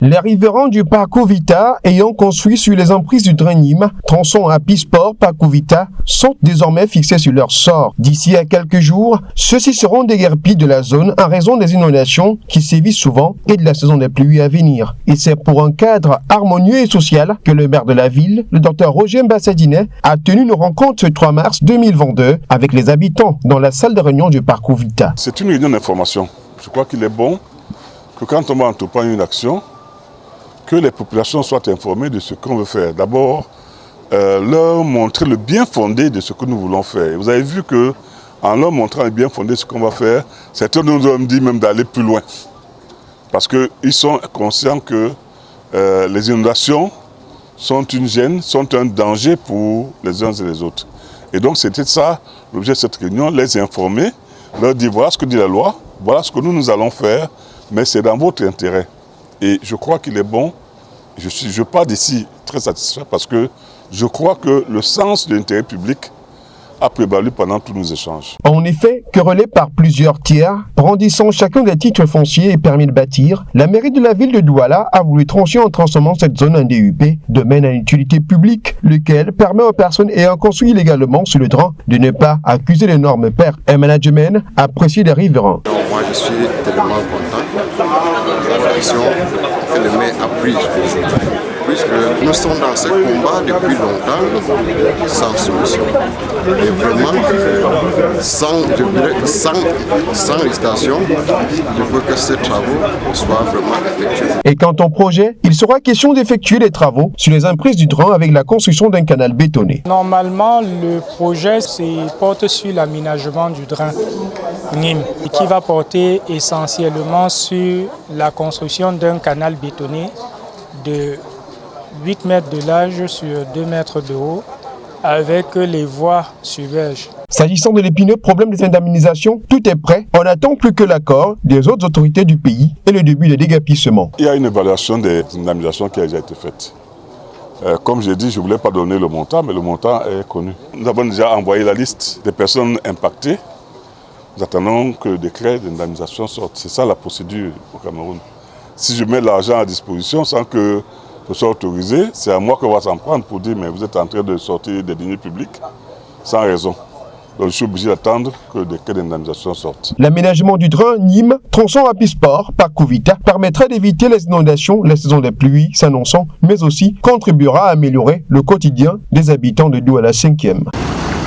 Les riverains du parcours Vita ayant construit sur les emprises du drain Nîmes, tronçon Rapid Sport parcours Vita, sont désormais fixés sur leur sort. D'ici à quelques jours, ceux-ci seront déguerpis de la zone en raison des inondations qui sévissent souvent et de la saison des pluies à venir. Et c'est pour un cadre harmonieux et social que le maire de la ville, le Dr Roger Mbassadinet, a tenu une rencontre le 3 mars 2022 avec les habitants dans la salle de réunion du parcours Vita. C'est une réunion d'information. Je crois qu'il est bon que quand on va entreprendre une action, que les populations soient informées de ce qu'on veut faire. D'abord, leur montrer le bien fondé de ce que nous voulons faire. Et vous avez vu qu'en leur montrant le bien fondé de ce qu'on va faire, certains nous ont dit même d'aller plus loin. Parce qu'ils sont conscients que les inondations sont une gêne, sont un danger pour les uns et les autres. Et donc c'était ça l'objet de cette réunion, les informer, leur dire voilà ce que dit la loi, voilà ce que nous allons faire, mais c'est dans votre intérêt. Et je crois qu'il est bon, je pars d'ici très satisfait parce que je crois que le sens de l'intérêt public a prévalu pendant tous nos échanges. En effet, querellée par plusieurs tiers, brandissant chacun des titres fonciers et permis de bâtir, la mairie de la ville de Douala a voulu trancher en transformant cette zone en DUP, domaine à utilité publique, lequel permet aux personnes ayant construit illégalement sur le drain de ne pas accuser l'énorme perte. Un management apprécié des riverains. Moi, je suis tellement content de la action que le maire a prise aujourd'hui, puisque nous sommes dans ce combat depuis longtemps sans solution. Et vraiment, sans hésitation, je veux que ces travaux soient vraiment effectués. Et quant au projet, il sera question d'effectuer les travaux sur les emprises du drain avec la construction d'un canal bétonné. Normalement, le projet porte sur l'aménagement du drain Nîmes, qui va porter essentiellement sur la construction d'un canal bétonné de 8 mètres de large sur 2 mètres de haut, avec les voies sur berge. S'agissant de l'épineux problème des indemnisations, tout est prêt. On n'attend plus que l'accord des autres autorités du pays et le début des déguerpissements. Il y a une évaluation des indemnisations qui a déjà été faite. Comme j'ai dit, je ne voulais pas donner le montant, mais le montant est connu. Nous avons déjà envoyé la liste des personnes impactées. Nous attendons que le décret d'indemnisation sorte. C'est ça la procédure au Cameroun. Si je mets l'argent à disposition sans que je sois autorisé, c'est à moi qu'on va s'en prendre pour dire mais vous êtes en train de sortir des deniers publics sans raison. Donc je suis obligé d'attendre que le décret d'indemnisation sorte. L'aménagement du drain Nîmes, tronçon Rapid Sport parcours Vita, permettra d'éviter les inondations, la saison des pluies s'annonçant, mais aussi contribuera à améliorer le quotidien des habitants de Douala 5e.